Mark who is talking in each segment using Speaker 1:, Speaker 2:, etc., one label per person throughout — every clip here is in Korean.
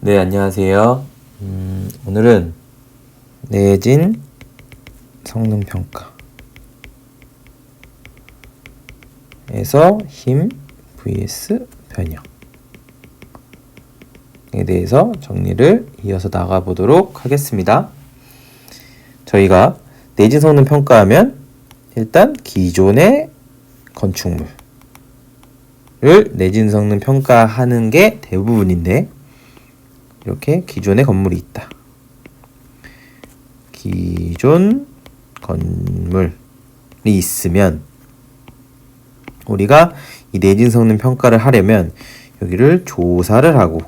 Speaker 1: 네, 안녕하세요. 오늘은 내진 성능평가에서 힘 vs 변형에 대해서 정리를 이어서 나가보도록 하겠습니다. 저희가 내진 성능평가하면 일단 기존의 건축물을 내진 성능평가하는 게 대부분인데, 이렇게 기존의 건물이 있다. 기존 건물이 있으면 우리가 이 내진 성능 평가를 하려면 여기를 조사를 하고,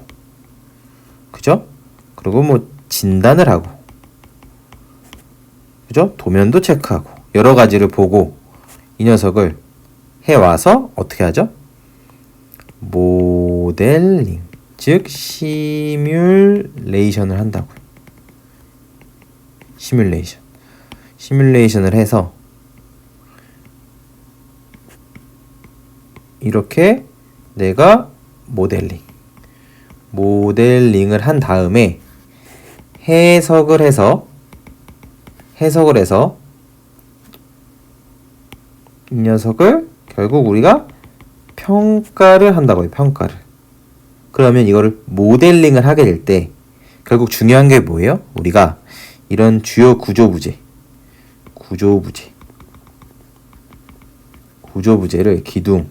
Speaker 1: 그죠? 그리고 뭐 진단을 하고, 그죠? 도면도 체크하고 여러 가지를 보고 이 녀석을 해와서 어떻게 하죠? 모델링, 즉 시뮬레이션을 한다고요. 시뮬레이션을 해서 이렇게 내가 모델링을 한 다음에 해석을 해서 이 녀석을 결국 우리가 평가를 한다고요. 평가를. 그러면 이거를 모델링을 하게 될 때 결국 중요한 게 뭐예요? 우리가 이런 주요 구조부재를 기둥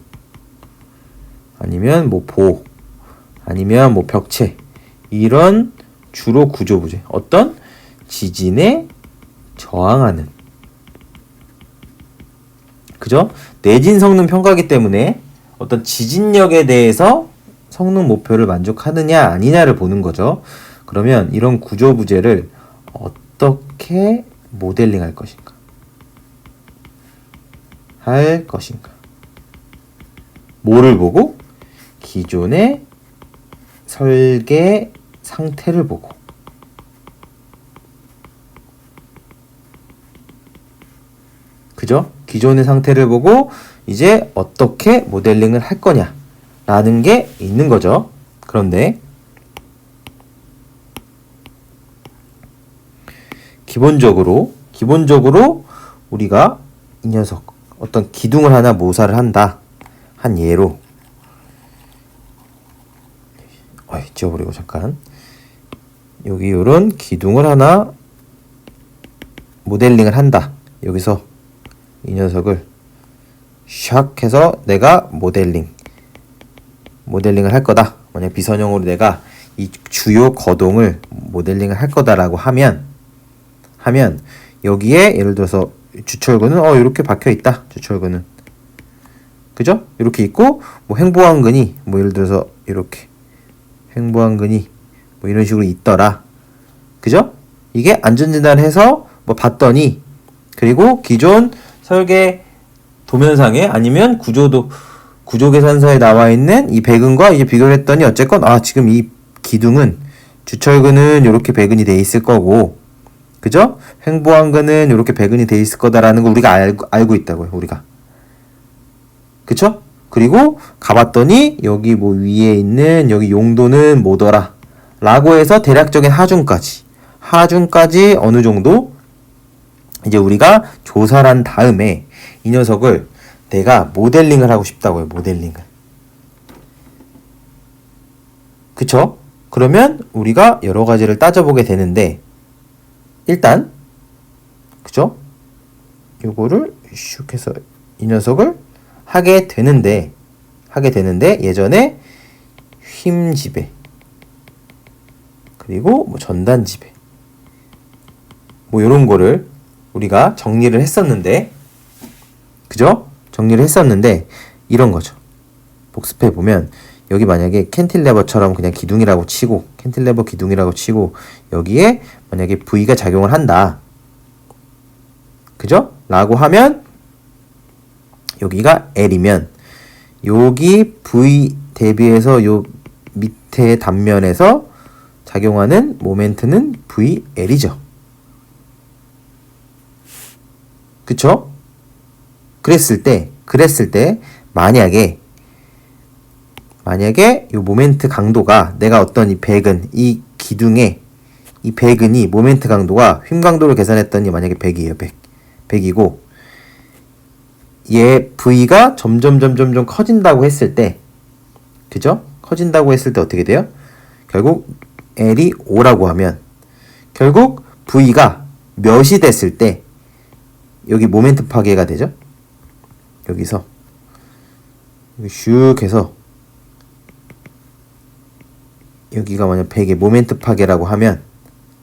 Speaker 1: 아니면 뭐 보 아니면 뭐 벽체, 이런 주로 구조부재, 어떤 지진에 저항하는, 그죠? 내진 성능 평가기 때문에 어떤 지진력에 대해서 성능 목표를 만족하느냐 아니냐를 보는 거죠. 그러면 이런 구조부재를 어떻게 모델링 할 것인가? 뭐를 보고? 기존의 설계 상태를 보고, 그죠? 기존의 상태를 보고 이제 어떻게 모델링을 할 거냐 라는 게 있는 거죠. 그런데 기본적으로 우리가 이 녀석 어떤 기둥을 하나 모사를 한다. 한 예로 지워버리고 잠깐, 여기 요런 기둥을 하나 모델링을 한다. 여기서 이 녀석을 샥 해서 내가 모델링을 할 거다. 만약 비선형으로 내가 이 주요 거동을 모델링을 할 거다라고 하면 여기에 예를 들어서 주철근은 이렇게 박혀 있다. 주철근은, 그죠? 이렇게 있고, 뭐 행보안근이 뭐 예를 들어서 이렇게 행보안근이 뭐 이런 식으로 있더라. 그죠? 이게 안전진단을 해서 뭐 봤더니, 그리고 기존 설계 도면상에 아니면 구조계산서에 나와 있는 이 배근과 이제 비교를 했더니 어쨌건 지금 이 기둥은 주철근은 이렇게 배근이 돼 있을 거고, 그죠? 횡보안근은 이렇게 배근이 돼 있을 거다라는 거 우리가 알고 있다고요. 우리가, 그쵸? 그리고 가봤더니 여기 뭐 위에 있는 여기 용도는 뭐더라 라고 해서 대략적인 하중까지 어느 정도 이제 우리가 조사를 한 다음에 이 녀석을 내가 모델링을 하고 싶다고요. 모델링을. 그쵸? 그러면 우리가 여러 가지를 따져보게 되는데, 일단, 그죠? 요거를 슉 해서 이 녀석을 하게 되는데 예전에 힘지배, 그리고 뭐 전단지배, 뭐 요런 거를 우리가 정리를 했었는데, 그죠? 정리를 했었는데 이런 거죠. 복습해 보면 여기 만약에 캔틸레버처럼 그냥 기둥이라고 치고, 캔틸레버 기둥이라고 치고, 여기에 만약에 V가 작용을 한다. 그죠? 라고 하면 여기가 L이면 여기 V 대비해서 요 밑에 단면에서 작용하는 모멘트는 VL이죠. 그쵸? 그랬을 때 만약에 만약에 이 모멘트 강도가 내가 어떤 이 백은 이 기둥에 이 백은이 모멘트 강도가 휨 강도를 계산했더니 만약에 100이에요. 100이고 얘 V가 점점 커진다고 했을 때 그죠? 커진다고 했을 때 어떻게 돼요? 결국 L이 5라고 하면 결국 V가 몇이 됐을 때 여기 모멘트 파괴가 되죠? 여기서 슉 해서 여기가 만약 100의 모멘트 파괴라고 하면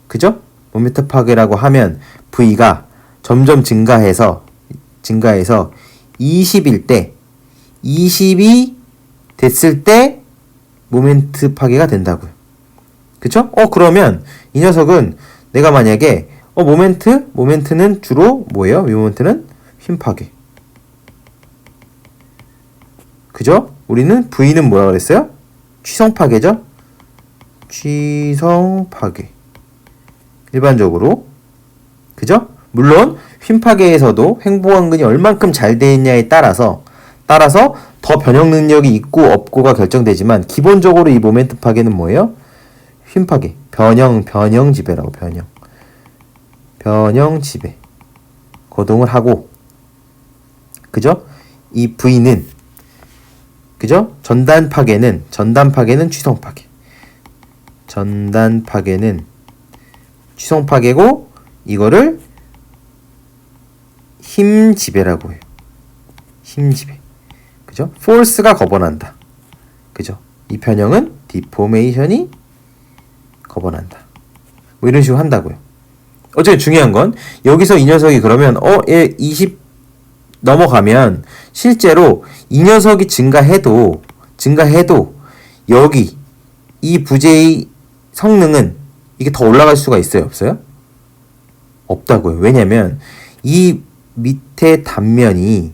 Speaker 1: 그죠? 모멘트 파괴라고 하면 V가 점점 증가해서 20일 때 20이 됐을 때 모멘트 파괴가 된다고요. 그쵸? 그러면 이 녀석은 내가 만약에 모멘트는 주로 뭐예요? 이 모멘트는 휨 파괴. 그죠? 우리는 V는 뭐라 그랬어요? 취성 파괴죠? 취성 파괴. 일반적으로. 그죠? 물론 휨 파괴에서도 횡보원근이 얼만큼 잘 되어 있냐에 따라서 더 변형 능력이 있고 없고가 결정되지만 기본적으로 이 모멘트 파괴는 뭐예요? 휨 파괴. 변형 지배라고 변형 지배. 거동을 하고 그죠? 이 V는 그죠? 전단 파괴는 취성 파괴. 전단 파괴는 취성 파괴고 이거를 힘 지배라고 해요. 힘 지배. 그죠? force가 거번한다. 그죠? 이 변형은 deformation이 거번한다. 뭐 이런 식으로 한다고요. 어쨌든 중요한 건 여기서 이 녀석이 그러면 얘 20 넘어가면 실제로 이 녀석이 증가해도 여기 이 부재의 성능은 이게 더 올라갈 수가 있어요? 없어요? 없다고요. 왜냐면 이 밑에 단면이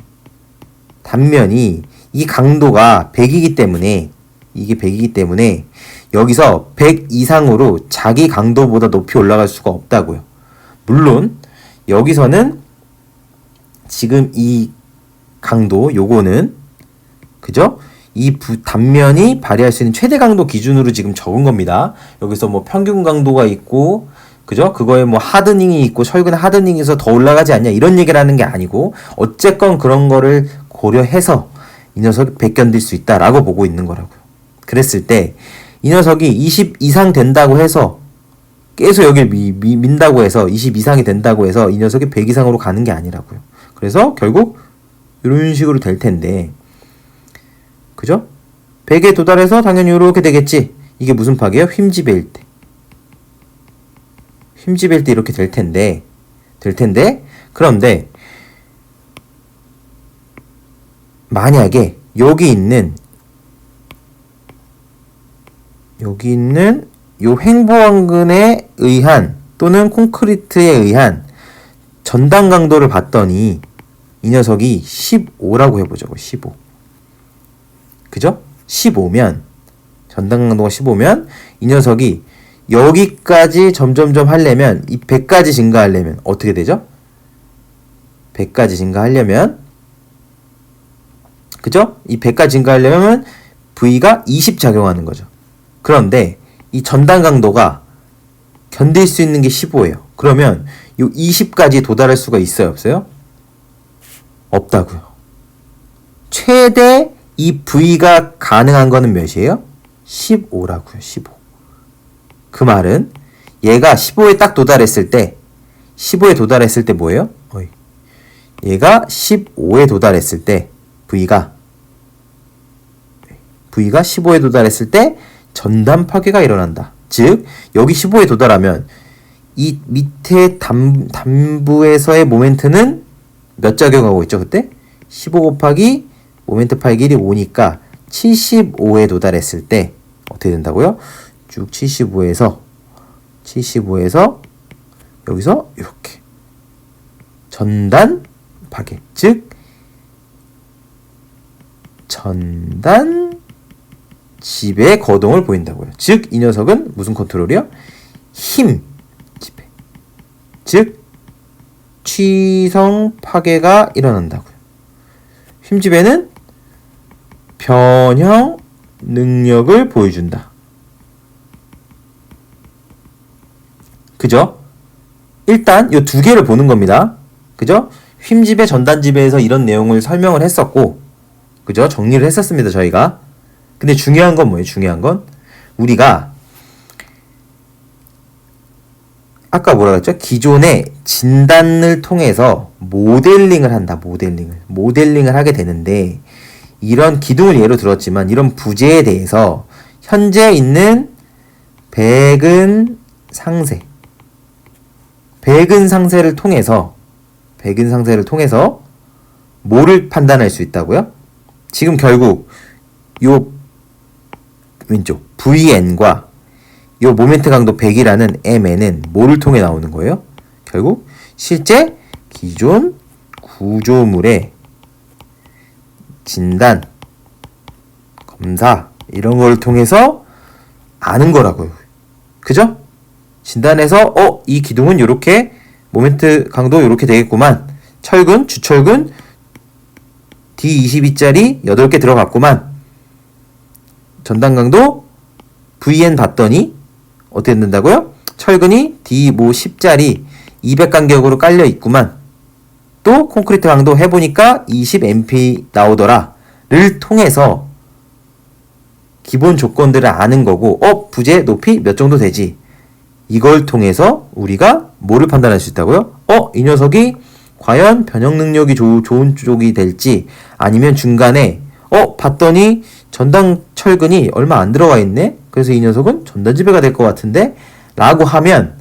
Speaker 1: 이 강도가 100이기 때문에 이게 100이기 때문에 여기서 100 이상으로 자기 강도보다 높이 올라갈 수가 없다고요. 물론 여기서는 지금 이 강도 요거는 그죠? 이 단면이 발휘할 수 있는 최대 강도 기준으로 지금 적은 겁니다. 여기서 뭐 평균 강도가 있고 그죠? 그거에 뭐 하드닝이 있고 철근 하드닝에서 더 올라가지 않냐 이런 얘기를 하는 게 아니고 어쨌건 그런 거를 고려해서 이 녀석이 100 견딜 수 있다라고 보고 있는 거라고요. 그랬을 때 이 녀석이 20 이상 된다고 해서 계속 여기를 민다고 해서 20 이상이 된다고 해서 이 녀석이 100 이상으로 가는 게 아니라고요. 그래서 결국 이런 식으로 될 텐데 그죠? 100에 도달해서 당연히 이렇게 되겠지. 이게 무슨 파괴예요? 휨지배일 때. 휨지배일 때 이렇게 될 텐데 그런데 만약에 여기 있는 요 횡보원근에 의한 또는 콘크리트에 의한 전단 강도를 봤더니 이 녀석이 15라고 해보자고. 15. 그죠? 15면 전단 강도가 15면 이 녀석이 여기까지 점점점 하려면 이 100까지 증가하려면 어떻게 되죠? 100까지 증가하려면 그죠? 이 100까지 증가하려면 V가 20 작용하는 거죠. 그런데 이 전단 강도가 견딜 수 있는 게 15예요. 그러면 이 20까지 도달할 수가 있어요? 없어요? 없다고요. 최대 이 V가 가능한 거는 몇이에요? 15라고요. 15. 그 말은 얘가 15에 딱 도달했을 때 15에 도달했을 때 뭐예요? 얘가 15에 도달했을 때 V가 15에 도달했을 때 전단 파괴가 일어난다. 즉 여기 15에 도달하면 이 밑에 단부에서의 모멘트는 몇 작용하고 있죠? 그때 15 곱하기 모멘트 파괴 길이 5니까 75에 도달했을 때 어떻게 된다고요? 쭉 75에서 여기서 이렇게 전단 파괴, 즉 전단 지배 거동을 보인다고요. 즉 이 녀석은 무슨 컨트롤이요? 힘 지배, 즉 취성 파괴가 일어난다고요. 힘 지배는 변형 능력을 보여준다. 그죠? 일단 이 두 개를 보는 겁니다. 그죠? 휨지배, 전단지배에서 이런 내용을 설명을 했었고, 그죠? 정리를 했었습니다, 저희가. 근데 중요한 건 뭐예요? 중요한 건 우리가 아까 뭐라 그랬죠? 기존의 진단을 통해서 모델링을 한다. 모델링을 하게 되는데, 이런 기둥을 예로 들었지만 이런 부재에 대해서 현재 있는 백은 상세를 통해서 뭐를 판단할 수 있다고요? 지금 결국 요 왼쪽 VN과 요 모멘트 강도 100이라는 MN은 뭐를 통해 나오는 거예요? 결국 실제 기존 구조물의 진단, 검사 이런 걸 통해서 아는 거라고요. 그죠? 진단해서 이 기둥은 요렇게 모멘트 강도 요렇게 되겠구만. 철근, 주철근 D22짜리 8개 들어갔구만. 전단 강도 VN 봤더니 어떻게 된다고요? 철근이 D10짜리 200 간격으로 깔려 있구만. 또 콘크리트 강도 해보니까 20mp 나오더라. 를 통해서 기본 조건들을 아는 거고, 부재 높이 몇 정도 되지. 이걸 통해서 우리가 뭐를 판단할 수 있다고요? 이 녀석이 과연 변형 능력이 좋은 쪽이 될지, 아니면 중간에 봤더니 전단 철근이 얼마 안 들어가 있네? 그래서 이 녀석은 전단지배가 될 것 같은데? 라고 하면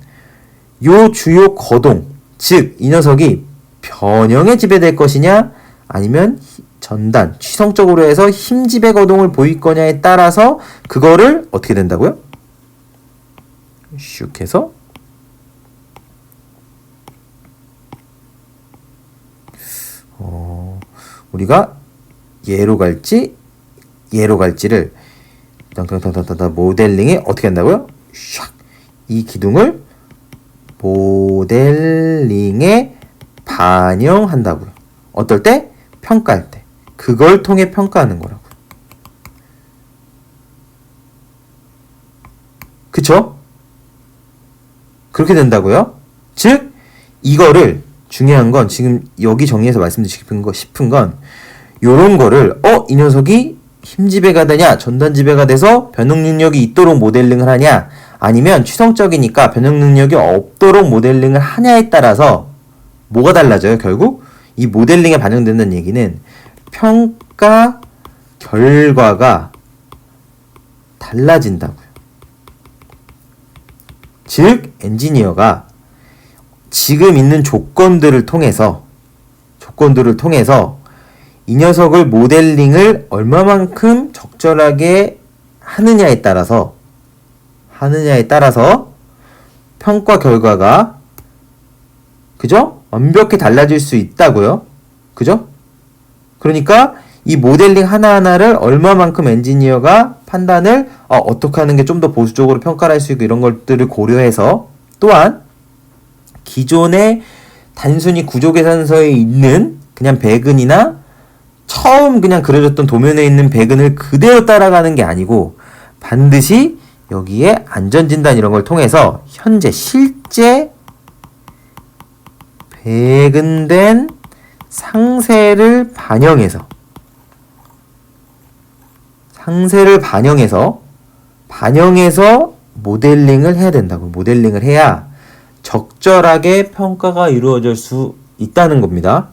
Speaker 1: 요 주요 거동, 즉 이 녀석이 변형에 지배될 것이냐, 아니면 전단, 취성적으로 해서 힘지배 거동을 보일 거냐에 따라서 그거를 어떻게 된다고요? 슉 해서 우리가 얘로 갈지를 모델링에 어떻게 한다고요? 샥! 이 기둥을 모델링에 반영한다고요. 어떨 때? 평가할 때. 그걸 통해 평가하는 거라고요. 그쵸? 그렇게 된다고요? 즉, 이거를 중요한 건 지금 여기 정리해서 말씀드리고 싶은 건 요런 거를 이 녀석이 힘지배가 되냐, 전단지배가 돼서 변형 능력이 있도록 모델링을 하냐, 아니면 취성적이니까 변형 능력이 없도록 모델링을 하냐에 따라서 뭐가 달라져요? 결국 이 모델링에 반영된다는 얘기는 평가 결과가 달라진다고요. 즉 엔지니어가 지금 있는 조건들을 통해서 이 녀석을 모델링을 얼마만큼 적절하게 하느냐에 따라서 평가 결과가 그죠? 완벽히 달라질 수 있다고요. 그죠? 그러니까 이 모델링 하나하나를 얼마만큼 엔지니어가 판단을 어떻게 하는 게 좀 더 보수적으로 평가를 할 수 있고 이런 것들을 고려해서, 또한 기존의 단순히 구조계산서에 있는 그냥 배근이나 처음 그냥 그려졌던 도면에 있는 배근을 그대로 따라가는 게 아니고 반드시 여기에 안전진단 이런 걸 통해서 현재 실제 배근된 상세를 반영해서 모델링을 해야 된다고. 모델링을 해야 적절하게 평가가 이루어질 수 있다는 겁니다.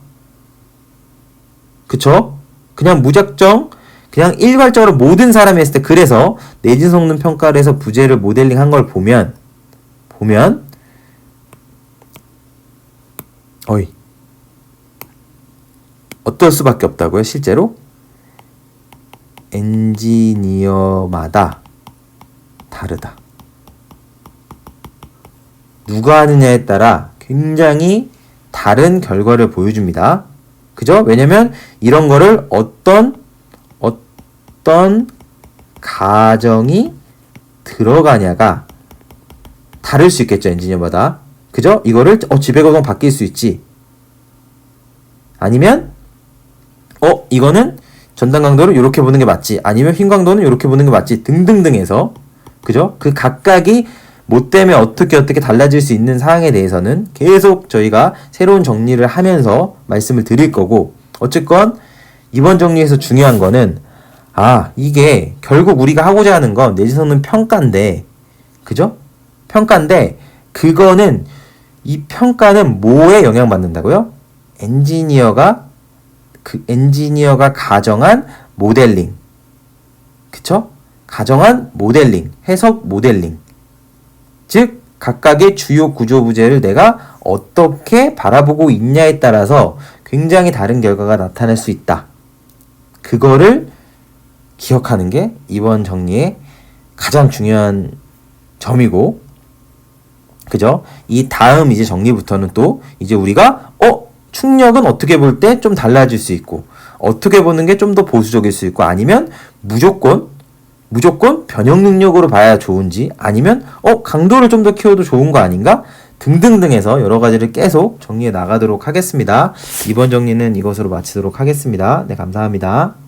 Speaker 1: 그쵸? 그냥 무작정 그냥 일괄적으로 모든 사람이 했을 때, 그래서 내진 성능 평가를 해서 부재를 모델링 한 걸 보면 어떨 수밖에 없다고요? 실제로 엔지니어마다 다르다. 누가 하느냐에 따라 굉장히 다른 결과를 보여줍니다. 그죠? 왜냐면 이런 거를 어떤 가정이 들어가냐가 다를 수 있겠죠, 엔지니어마다. 그죠? 이거를 지배거동 바뀔 수 있지. 아니면 이거는 전단 강도를 이렇게 보는 게 맞지, 아니면 흰 강도는 이렇게 보는 게 맞지, 등등등 해서, 그죠? 그 각각이 뭐 때문에 어떻게 달라질 수 있는 사항에 대해서는 계속 저희가 새로운 정리를 하면서 말씀을 드릴 거고, 어쨌건 이번 정리에서 중요한 거는, 이게 결국 우리가 하고자 하는 건 내지선은 평가인데, 그죠? 평가인데, 그거는, 이 평가는 뭐에 영향받는다고요? 엔지니어가 가정한 모델링. 그쵸? 가정한 모델링, 해석 모델링. 즉, 각각의 주요 구조 부재를 내가 어떻게 바라보고 있냐에 따라서 굉장히 다른 결과가 나타날 수 있다. 그거를 기억하는 게 이번 정리의 가장 중요한 점이고, 그죠? 이 다음 이제 정리부터는 또 이제 우리가 충력은 어떻게 볼 때 좀 달라질 수 있고, 어떻게 보는 게 좀 더 보수적일 수 있고, 아니면 무조건 변형 능력으로 봐야 좋은지, 아니면 강도를 좀 더 키워도 좋은 거 아닌가? 등등등 해서 여러 가지를 계속 정리해 나가도록 하겠습니다. 이번 정리는 이것으로 마치도록 하겠습니다. 네, 감사합니다.